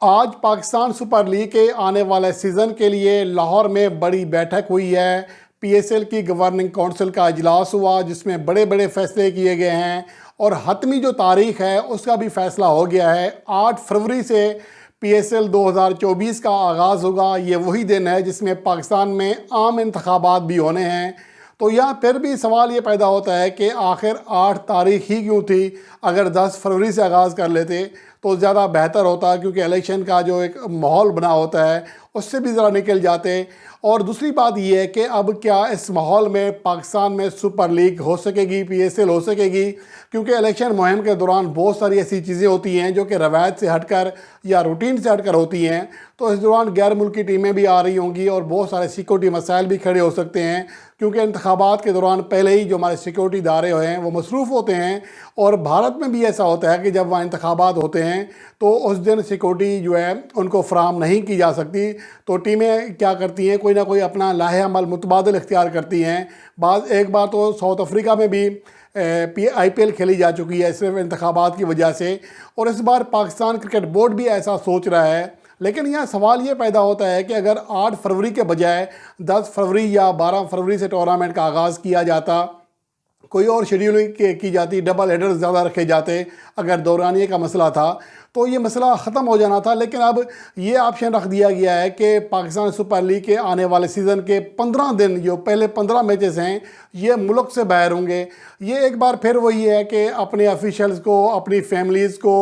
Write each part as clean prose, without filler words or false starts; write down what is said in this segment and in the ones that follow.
آج Pakistan super league کے آنے والے سیزن کے لیے لاہور میں بڑی بیٹھک ہوئی ہے۔ پی ایس ایل کی گورننگ کونسل کا اجلاس ہوا جس میں بڑے بڑے فیصلے کیے گئے ہیں اور حتمی جو تاریخ ہے اس کا بھی فیصلہ ہو گیا ہے۔ 8 فروری سے پی ایس ایل 2024 کا آغاز ہوگا۔ یہ وہی دن ہے جس میں پاکستان میں عام انتخابات بھی ہونے ہیں۔ تو یہاں پھر بھی سوال یہ پیدا ہوتا ہے کہ آخر 8 تاریخ ہی کیوں تھی؟ اگر 10 فروری سے آغاز کر لیتے تو زیادہ بہتر ہوتا، کیونکہ الیکشن کا جو ایک ماحول بنا ہوتا ہے اس سے بھی ذرا نکل جاتے۔ اور دوسری بات یہ ہے کہ اب کیا اس ماحول میں پاکستان میں سپر لیگ ہو سکے گی، پی ایس ایل ہو سکے گی؟ کیونکہ الیکشن مہم کے دوران بہت ساری ایسی چیزیں ہوتی ہیں جو کہ روایت سے ہٹ کر یا روٹین سے ہٹ کر ہوتی ہیں، تو اس دوران غیر ملکی ٹیمیں بھی آ رہی ہوں گی اور بہت سارے سیکورٹی مسائل بھی کھڑے ہو سکتے ہیں، کیونکہ انتخابات کے دوران پہلے ہی جو ہمارے سیکورٹی ادارے ہیں وہ مصروف ہوتے ہیں۔ اور بھارت میں بھی ایسا ہوتا ہے کہ جب وہاں انتخابات ہوتے ہیں تو اس دن سیکورٹی جو ہے ان کو فراہم نہیں کی جا سکتی، تو ٹیمیں کیا کرتی ہیں، کوئی نہ کوئی اپنا لاہے عمل متبادل اختیار کرتی ہیں۔ ایک بار تو ساؤتھ افریقہ میں بھی آئی پی ایل کھیلی جا چکی ہے صرف انتخابات کی وجہ سے، اور اس بار پاکستان کرکٹ بورڈ بھی ایسا سوچ رہا ہے۔ لیکن یہاں سوال یہ پیدا ہوتا ہے کہ اگر 8 فروری کے بجائے 10 فروری یا 12 فروری سے ٹورنامنٹ کا آغاز کیا جاتا، کوئی اور شیڈیولنگ کی جاتی، ڈبل ہیڈر زیادہ رکھے جاتے، اگر دورانیے کا مسئلہ تھا تو یہ مسئلہ ختم ہو جانا تھا۔ لیکن اب یہ آپشن رکھ دیا گیا ہے کہ پاکستان سپر لیگ کے آنے والے سیزن کے 15 دن، جو پہلے 15 میچز ہیں، یہ ملک سے باہر ہوں گے۔ یہ ایک بار پھر وہی ہے کہ اپنے آفیشلز کو، اپنی فیملیز کو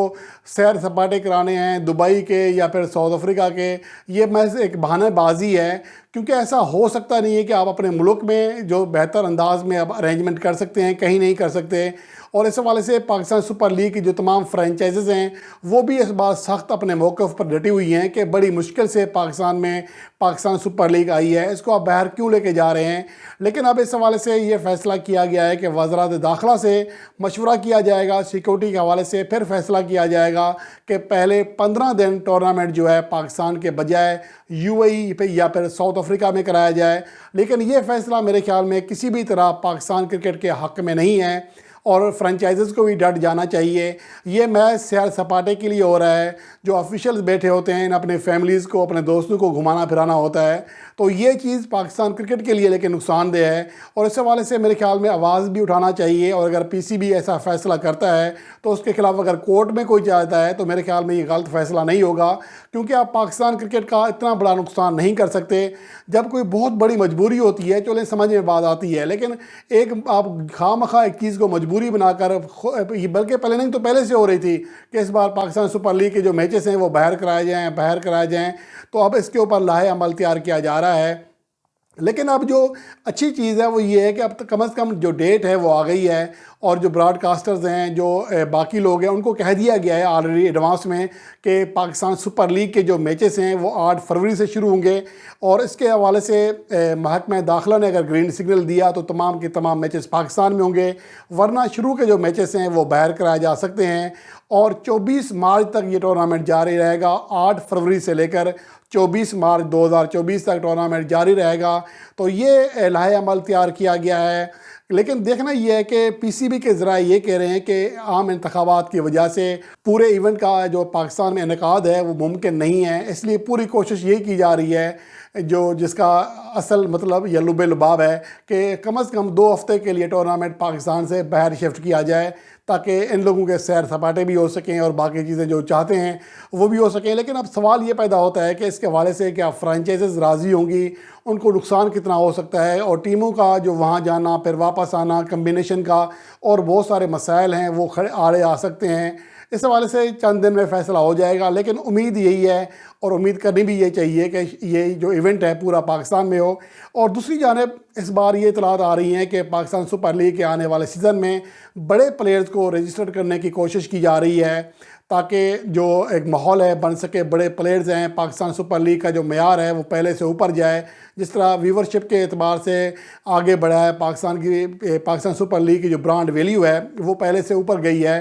سیر سپاٹے کرانے ہیں دبئی کے یا پھر ساؤتھ افریقہ کے۔ یہ محض ایک بہانہ بازی ہے، کیونکہ ایسا ہو سکتا نہیں ہے کہ آپ اپنے ملک میں جو بہتر انداز میں اب ارینجمنٹ کر سکتے ہیں کہیں نہیں کر سکتے۔ اور اس حوالے سے پاکستان سپر لیگ کی جو تمام فرینچائزز ہیں وہ بھی اس بار سخت اپنے موقف پر ڈٹی ہوئی ہیں کہ بڑی مشکل سے پاکستان میں پاکستان سپر لیگ آئی ہے، اس کو آپ باہر کیوں لے کے جا رہے ہیں؟ لیکن اب اس حوالے سے یہ فیصلہ کیا گیا ہے کہ وزارت داخلہ سے مشورہ کیا جائے گا، سیکورٹی کے حوالے سے پھر فیصلہ کیا جائے گا کہ پہلے 15 دن ٹورنامنٹ جو ہے پاکستان کے بجائے یو اے ای پہ یا پھر ساؤتھ افریقہ میں کرایا جائے۔ لیکن یہ فیصلہ میرے خیال میں کسی بھی طرح پاکستان کرکٹ کے حق میں نہیں ہے، اور فرنچائزز کو بھی ڈٹ جانا چاہیے۔ یہ میچ سیر سپاٹے کے لیے ہو رہا ہے، جو آفیشلز بیٹھے ہوتے ہیں اپنے فیملیز کو، اپنے دوستوں کو گھمانا پھرانا ہوتا ہے، تو یہ چیز پاکستان کرکٹ کے لیے لیکن نقصان دہ ہے۔ اور اس حوالے سے میرے خیال میں آواز بھی اٹھانا چاہیے، اور اگر پی سی بی ایسا فیصلہ کرتا ہے تو اس کے خلاف اگر کورٹ میں کوئی جاتا ہے تو میرے خیال میں یہ غلط فیصلہ نہیں ہوگا، کیونکہ آپ پاکستان کرکٹ کا اتنا بڑا نقصان نہیں کر سکتے۔ جب کوئی بہت بڑی مجبوری ہوتی ہے چلیں سمجھ میں بات آتی ہے، لیکن ایک آپ خواہ مخواہ ایک چیز کو مجبوری بنا کر، بلکہ پہلے نہیں تو پہلے سے ہو رہی تھی کہ اس بار پاکستان سپر لیگ کے جو میچز ہیں وہ باہر کرائے جائیں، تو اب اس کے اوپر لاہے عمل تیار کیا جا رہا ہے۔ لیکن اب جو اچھی چیز ہے وہ یہ ہے کہ اب کم از کم جو ڈیٹ ہے وہ آ گئی ہے، اور جو براڈ کاسٹرز ہیں، جو باقی لوگ ہیں، ان کو کہہ دیا گیا ہے آلریڈی ایڈوانس میں کہ پاکستان سپر لیگ کے جو میچز ہیں وہ 8 فروری سے شروع ہوں گے۔ اور اس کے حوالے سے محکمہ داخلہ نے اگر گرین سگنل دیا تو تمام کے تمام میچز پاکستان میں ہوں گے، ورنہ شروع کے جو میچز ہیں وہ باہر کرائے جا سکتے ہیں۔ اور 24 مارچ تک یہ ٹورنامنٹ جاری رہے گا، 8 فروری سے لے کر 24 مارچ 2024 تک ٹورنامنٹ جاری رہے گا۔ تو یہ لاہے عمل تیار کیا گیا ہے۔ لیکن دیکھنا یہ ہے کہ پی سی بی کے ذرائع یہ کہہ رہے ہیں کہ عام انتخابات کی وجہ سے پورے ایونٹ کا جو پاکستان میں انعقاد ہے وہ ممکن نہیں ہے، اس لیے پوری کوشش یہ کی جا رہی ہے، جس کا اصل مطلب یا لب لباب ہے، کہ کم از کم 2 ہفتے کے لیے ٹورنامنٹ پاکستان سے باہر شفٹ کیا جائے، تاکہ ان لوگوں کے سیر سپاٹے بھی ہو سکیں اور باقی چیزیں جو چاہتے ہیں وہ بھی ہو سکیں۔ لیکن اب سوال یہ پیدا ہوتا ہے کہ اس کے حوالے سے کیا فرنچائزز راضی ہوں گی، ان کو نقصان کتنا ہو سکتا ہے، اور ٹیموں کا جو وہاں جانا پھر واپس آنا، کمبینیشن کا اور بہت سارے مسائل ہیں وہ آڑے آ سکتے ہیں۔ اس حوالے سے چند دن میں فیصلہ ہو جائے گا، لیکن امید یہی ہے اور امید کرنی بھی یہ چاہیے کہ یہ جو ایونٹ ہے پورا پاکستان میں ہو۔ اور دوسری جانب اس بار یہ اطلاعات آ رہی ہیں کہ پاکستان سپر لیگ کے آنے والے سیزن میں بڑے پلیئرز کو رجسٹر کرنے کی کوشش کی جا رہی ہے، تاکہ جو ایک ماحول ہے بن سکے، بڑے پلیئرز ہیں، پاکستان سپر لیگ کا جو معیار ہے وہ پہلے سے اوپر جائے۔ جس طرح ویورشپ کے اعتبار سے آگے بڑھا ہے پاکستان سپر لیگ کی جو برانڈ ویلیو ہے وہ پہلے سے اوپر گئی ہے،